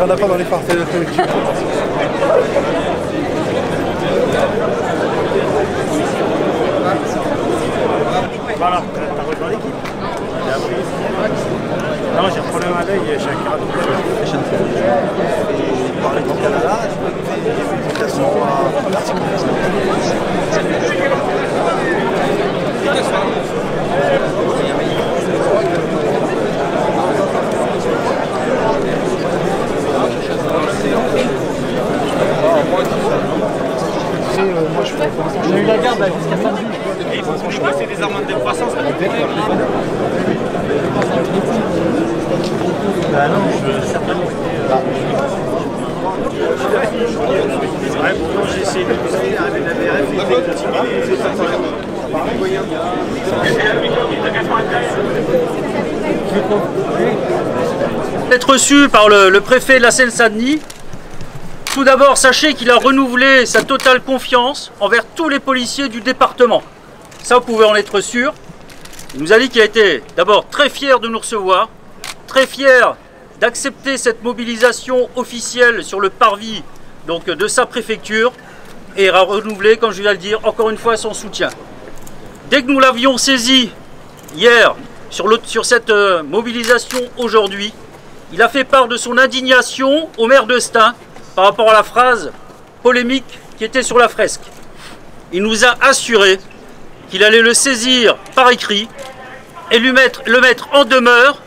en a pas dans les phares. Voilà, t'as rejoint l'équipe. Non, j'ai un problème à l'œil, j'ai un kératoconne. Et par les Canada, elles sont à l'articulation. On a eu la garde jusqu'à samedi. Et il faut que c'est des hormones de croissance. Bah non, je sais pas. C'est vrai, pourtant j'ai essayé de pousser avec la BRF et de continuer. Être reçu par le préfet de la Seine-Saint-Denis. Tout d'abord, sachez qu'il a renouvelé sa totale confiance envers tous les policiers du département. Ça, vous pouvez en être sûr. Il nous a dit qu'il a été d'abord très fier de nous recevoir, très fier d'accepter cette mobilisation officielle sur le parvis donc, de sa préfecture et a renouvelé, comme je viens de le dire, encore une fois son soutien. Dès que nous l'avions saisi hier sur cette mobilisation aujourd'hui, il a fait part de son indignation au maire d'Estaing par rapport à la phrase polémique qui était sur la fresque. Il nous a assuré qu'il allait le saisir par écrit et le mettre en demeure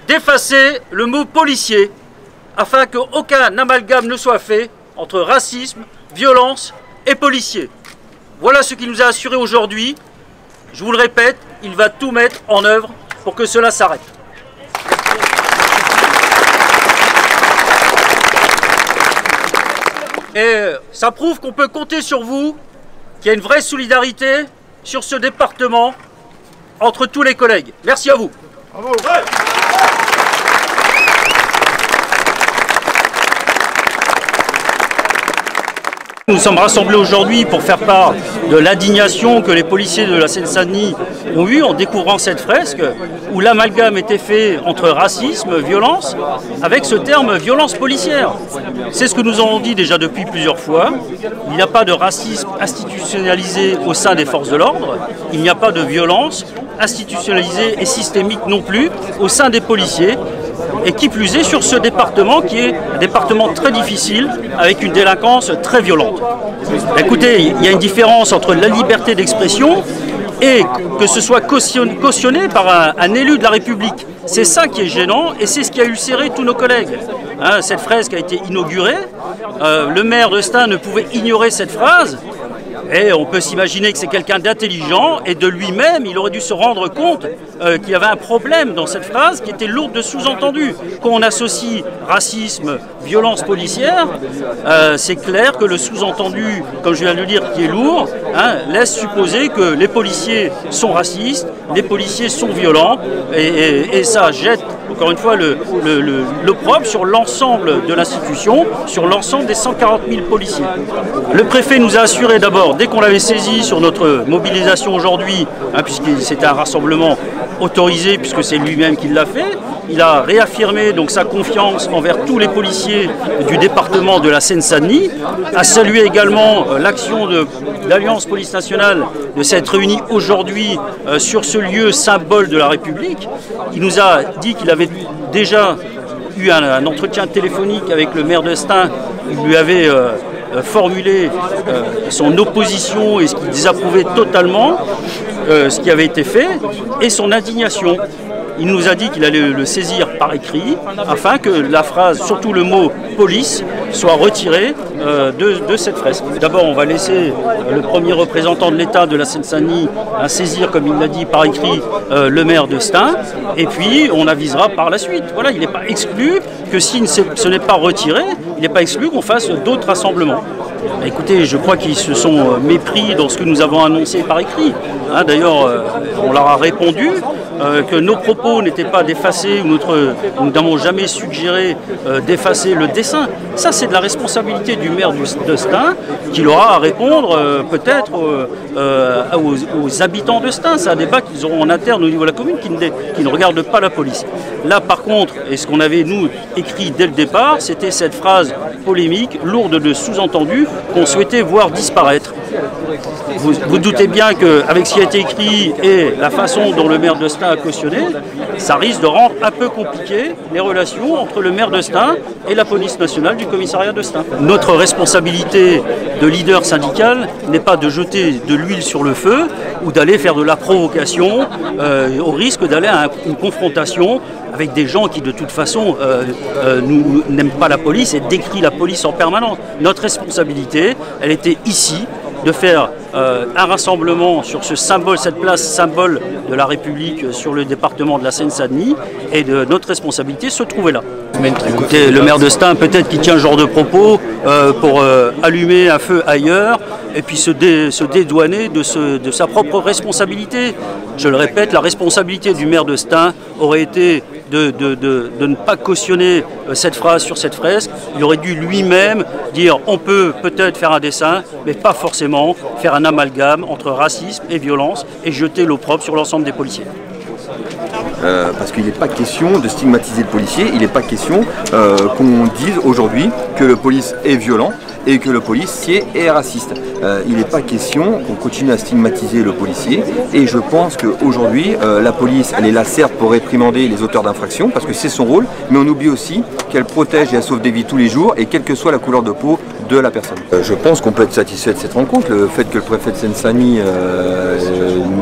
d'effacer le mot policier afin qu'aucun amalgame ne soit fait entre racisme, violence et policier. Voilà ce qu'il nous a assuré aujourd'hui. Je vous le répète, il va tout mettre en œuvre pour que cela s'arrête. Et ça prouve qu'on peut compter sur vous, qu'il y a une vraie solidarité sur ce département entre tous les collègues. Merci à vous. Bravo. Nous sommes rassemblés aujourd'hui pour faire part de l'indignation que les policiers de la Seine-Saint-Denis ont eue en découvrant cette fresque où l'amalgame était fait entre racisme, violence, avec ce terme violence policière. C'est ce que nous avons dit déjà depuis plusieurs fois. Il n'y a pas de racisme institutionnalisé au sein des forces de l'ordre. Il n'y a pas de violence institutionnalisée et systémique non plus au sein des policiers. Et qui plus est sur ce département qui est un département très difficile avec une délinquance très violente. Écoutez, il y a une différence entre la liberté d'expression et que ce soit cautionné par un élu de la République. C'est ça qui est gênant et c'est ce qui a ulcéré tous nos collègues. Cette fresque a été inaugurée, le maire d'Estaing ne pouvait ignorer cette phrase. Et on peut s'imaginer que c'est quelqu'un d'intelligent et de lui-même, il aurait dû se rendre compte qu'il y avait un problème dans cette phrase qui était lourde de sous-entendus. Quand on associe racisme, violence policière, c'est clair que le sous-entendu, comme je viens de le dire, qui est lourd, laisse supposer que les policiers sont racistes, les policiers sont violents et ça jette encore une fois l'opprobre sur l'ensemble de l'institution, sur l'ensemble des 140 000 policiers. Le préfet nous a assuré d'abord, dès qu'on l'avait saisi sur notre mobilisation aujourd'hui, puisque c'était un rassemblement autorisé, puisque c'est lui-même qui l'a fait, il a réaffirmé donc sa confiance envers tous les policiers du département de la Seine-Saint-Denis, a salué également l'action de l'Alliance Police Nationale de s'être réunie aujourd'hui sur ce lieu symbole de la République. Il nous a dit qu'il avait déjà eu un entretien téléphonique avec le maire d'Estaing. Il lui avait formulé son opposition et ce qu'il désapprouvait totalement, ce qui avait été fait, et son indignation. Il nous a dit qu'il allait le saisir par écrit afin que la phrase, surtout le mot « police », soit retiré de cette fresque. D'abord, on va laisser le premier représentant de l'État de la Seine-Saint-Denis saisir, comme il l'a dit, par écrit, le maire d'Estaing, et puis on avisera par la suite. Voilà, il n'est pas exclu que si ce n'est pas retiré, il n'est pas exclu qu'on fasse d'autres rassemblements. Écoutez, je crois qu'ils se sont mépris dans ce que nous avons annoncé par écrit. D'ailleurs, on leur a répondu. que nos propos n'étaient pas d'effacer, nous n'avons jamais suggéré d'effacer le dessin. Ça, c'est de la responsabilité du maire de Stains, qu'il aura à répondre peut-être aux habitants de Stains. C'est un débat qu'ils auront en interne au niveau de la commune qui ne regarde pas la police. Là, par contre, et ce qu'on avait, nous, écrit dès le départ, c'était cette phrase polémique, lourde de sous-entendus, qu'on souhaitait voir disparaître. Vous doutez bien qu'avec ce qui a été écrit et la façon dont le maire de Stains a cautionné, ça risque de rendre un peu compliqué les relations entre le maire de Stains et la police nationale du commissariat de Stains. Notre responsabilité de leader syndical n'est pas de jeter de l'huile sur le feu ou d'aller faire de la provocation au risque d'aller à une confrontation avec des gens qui de toute façon n'aiment pas la police et décrient la police en permanence. Notre responsabilité, elle était ici, de faire un rassemblement sur ce symbole, cette place symbole de la République sur le département de la Seine-Saint-Denis, et de notre responsabilité se trouvait là. Écoutez, le maire de Stains, peut-être qu'il tient ce genre de propos pour allumer un feu ailleurs et puis se dédouaner de sa propre responsabilité. Je le répète, la responsabilité du maire de Stains aurait été de ne pas cautionner cette phrase sur cette fresque. Il aurait dû lui-même dire on peut peut-être faire un dessin, mais pas forcément faire un amalgame entre racisme et violence et jeter l'opprobre sur l'ensemble des policiers. Parce qu'il n'est pas question de stigmatiser le policier, il n'est pas question qu'on dise aujourd'hui que le police est violent et que le policier est raciste. Il n'est pas question qu'on continue à stigmatiser le policier, et je pense qu'aujourd'hui la police, elle est là certes pour réprimander les auteurs d'infractions parce que c'est son rôle, mais on oublie aussi qu'elle protège et elle sauve des vies tous les jours, et quelle que soit la couleur de peau de la personne. Je pense qu'on peut être satisfait de cette rencontre. Le fait que le préfet de Seine-Saint-Denis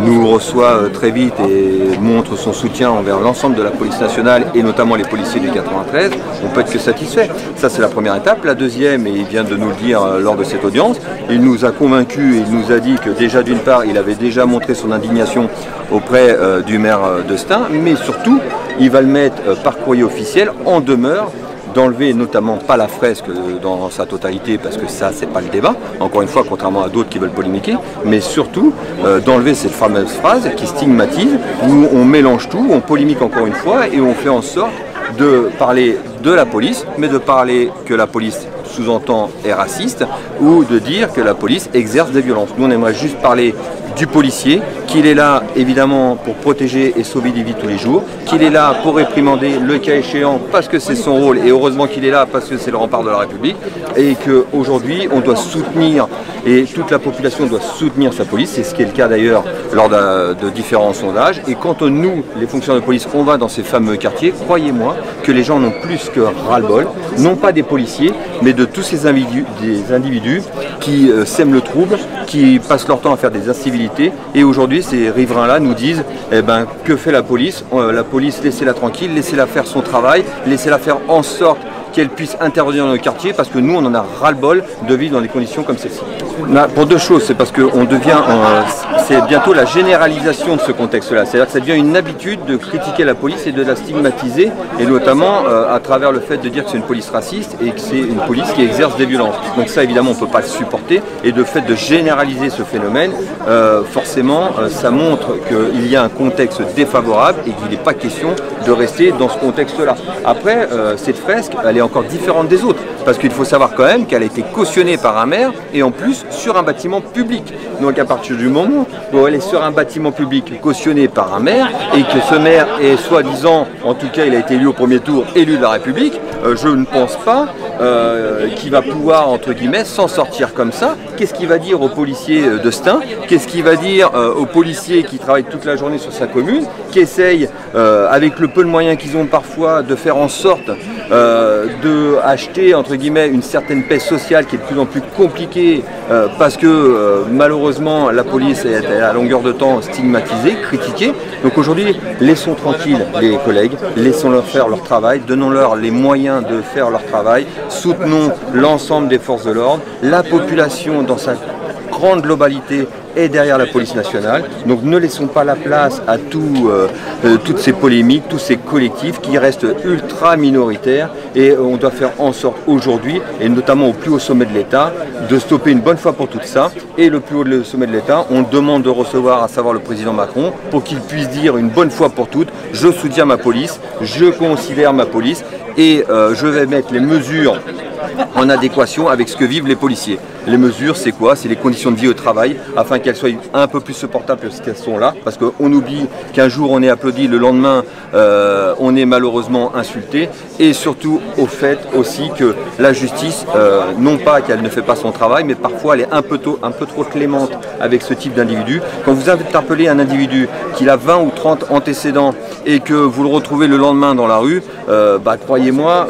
nous reçoit très vite et montre son soutien envers l'ensemble de la police nationale et notamment les policiers du 93, on peut être que satisfait. Ça, c'est la première étape. La deuxième, et il vient de nous le dire lors de cette audience, il nous a convaincus et il nous a dit que déjà d'une part, il avait déjà montré son indignation auprès du maire de Stains, mais surtout, il va le mettre par courrier officiel en demeure d'enlever notamment pas la fresque dans sa totalité, parce que ça c'est pas le débat, encore une fois, contrairement à d'autres qui veulent polémiquer, mais surtout d'enlever cette fameuse phrase qui stigmatise, où on mélange tout, on polémique encore une fois et on fait en sorte de parler de la police, mais de parler que la police sous-entend est raciste, ou de dire que la police exerce des violences. Nous on aimerait juste parler du policier, qu'il est là évidemment pour protéger et sauver des vies tous les jours, qu'il est là pour réprimander le cas échéant parce que c'est son rôle, et heureusement qu'il est là parce que c'est le rempart de la République, et qu'aujourd'hui on doit soutenir, et toute la population doit soutenir sa police, c'est ce qui est le cas d'ailleurs lors de différents sondages. Et quand nous, les fonctionnaires de police, on va dans ces fameux quartiers, croyez-moi que les gens n'ont plus que ras-le-bol, non pas des policiers, mais de tous ces individus qui sèment le trouble, qui passent leur temps à faire des incivilités. Et aujourd'hui, ces riverains-là nous disent, eh ben, que fait la police? La police, laissez-la tranquille, laissez-la faire son travail, laissez-la faire en sorte qu'elle puisse intervenir dans le quartier, parce que nous, on en a ras-le-bol de vivre dans des conditions comme celle-ci. Pour deux choses, c'est parce qu'on devient, c'est bientôt la généralisation de ce contexte-là. C'est-à-dire que ça devient une habitude de critiquer la police et de la stigmatiser, et notamment à travers le fait de dire que c'est une police raciste et que c'est une police qui exerce des violences. Donc ça, évidemment, on ne peut pas le supporter, et de fait de généraliser ce phénomène, forcément, ça montre qu'il y a un contexte défavorable et qu'il n'est pas question de rester dans ce contexte-là. Après, cette fresque, elle est encore différente des autres, parce qu'il faut savoir quand même qu'elle a été cautionnée par un maire, et en plus sur un bâtiment public. Donc à partir du moment où elle est sur un bâtiment public cautionné par un maire, et que ce maire est soi-disant, en tout cas il a été élu au premier tour, élu de la République, je ne pense pas qu'il va pouvoir, entre guillemets, s'en sortir comme ça. Qu'est-ce qu'il va dire aux policiers de Stains? Qu'est-ce qu'il va dire aux policiers qui travaillent toute la journée sur sa commune, qui essayent, avec le peu de moyens qu'ils ont parfois, de faire en sorte de acheter, entre guillemets, une certaine paix sociale qui est de plus en plus compliquée, parce que malheureusement la police est à longueur de temps stigmatisée, critiquée. Donc aujourd'hui, laissons tranquilles les collègues, laissons-leur faire leur travail, donnons-leur les moyens de faire leur travail, soutenons l'ensemble des forces de l'ordre, la population dans sa grande globalité est derrière la police nationale. Donc ne laissons pas la place à toutes ces polémiques, tous ces collectifs qui restent ultra minoritaires, et on doit faire en sorte aujourd'hui, et notamment au plus haut sommet de l'État, de stopper une bonne fois pour tout ça. Et le plus haut sommet de l'État, on demande de recevoir, à savoir le président Macron, pour qu'il puisse dire une bonne fois pour toutes: je soutiens ma police, je considère ma police, et je vais mettre les mesures en adéquation avec ce que vivent les policiers. Les mesures, c'est quoi? C'est les conditions de vie au travail, afin qu'elles soient un peu plus supportables que ce qu'elles sont là, parce qu'on oublie qu'un jour on est applaudi, le lendemain on est malheureusement insulté, et surtout au fait aussi que la justice, non pas qu'elle ne fait pas son travail, mais parfois elle est un peu trop clémente avec ce type d'individu. Quand vous interpellez un individu qui a 20 ou 30 antécédents et que vous le retrouvez le lendemain dans la rue, croyez-moi,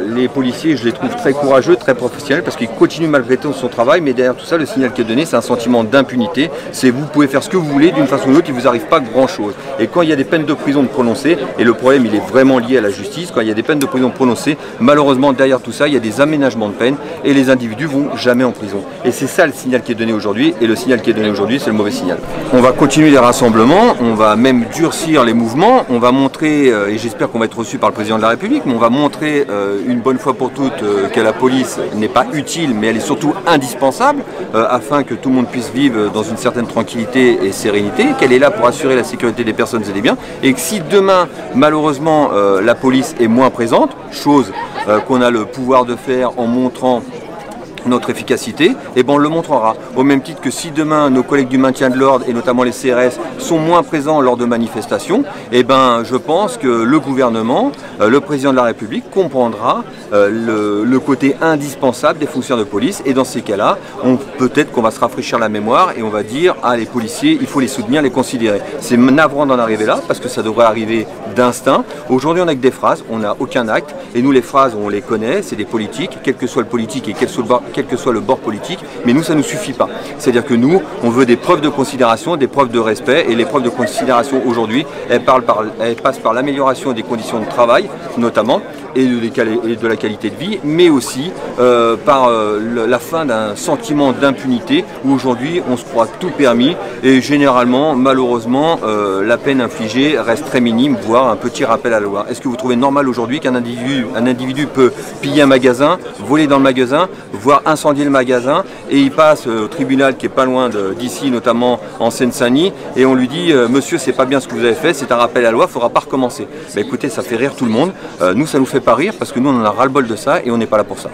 les policiers, je les trouve très courageux, très professionnels, parce qu'ils continuent malgré tout son travail, mais derrière tout ça, le signal qui est donné, c'est un sentiment d'impunité. C'est vous pouvez faire ce que vous voulez d'une façon ou d'une autre, il ne vous arrive pas grand-chose. Et quand il y a des peines de prison prononcées, et le problème il est vraiment lié à la justice, quand il y a des peines de prison prononcées, malheureusement derrière tout ça, il y a des aménagements de peine, et les individus vont jamais en prison. Et c'est ça le signal qui est donné aujourd'hui, et le signal qui est donné aujourd'hui, c'est le mauvais signal. On va continuer les rassemblements, on va même durcir les mouvements, on va montrer, et j'espère qu'on va être reçu par le président de la République, mais on va montrer une bonne fois pour toutes que la police n'est pas utile, mais elle est surtout indispensable, afin que tout le monde puisse vivre dans une certaine tranquillité et sérénité, qu'elle est là pour assurer la sécurité des personnes et des biens, et que si demain, malheureusement, la police est moins présente, chose qu'on a le pouvoir de faire en montrant notre efficacité, et on le montrera. Au même titre que si demain nos collègues du maintien de l'ordre, et notamment les CRS, sont moins présents lors de manifestations, je pense que le gouvernement, le président de la République comprendra le côté indispensable des fonctionnaires de police, et dans ces cas-là, peut-être qu'on va se rafraîchir la mémoire et on va dire: ah, les policiers, il faut les soutenir, les considérer. C'est navrant d'en arriver là, parce que ça devrait arriver d'instinct. Aujourd'hui, on n'a que des phrases, on n'a aucun acte, et nous les phrases, on les connaît, c'est des politiques, quel que soit le politique et quel que soit le bord politique, mais nous ça ne nous suffit pas. C'est-à-dire que nous, on veut des preuves de considération, des preuves de respect, et les preuves de considération aujourd'hui, elles passent par l'amélioration des conditions de travail, notamment, et de la qualité de vie, mais aussi par la fin d'un sentiment d'impunité, où aujourd'hui on se croit tout permis, et généralement, malheureusement, la peine infligée reste très minime, voire un petit rappel à la loi. Est-ce que vous trouvez normal aujourd'hui qu'un individu peut piller un magasin, voler dans le magasin, voire incendier le magasin, et il passe au tribunal qui est pas loin d'ici, notamment en Seine-Saint-Denis, et on lui dit: monsieur, c'est pas bien ce que vous avez fait, c'est un rappel à la loi, il ne faudra pas recommencer. Écoutez, ça fait rire tout le monde. Nous, ça nous fait pas rire, parce que nous on en a ras-le-bol de ça, et on n'est pas là pour ça.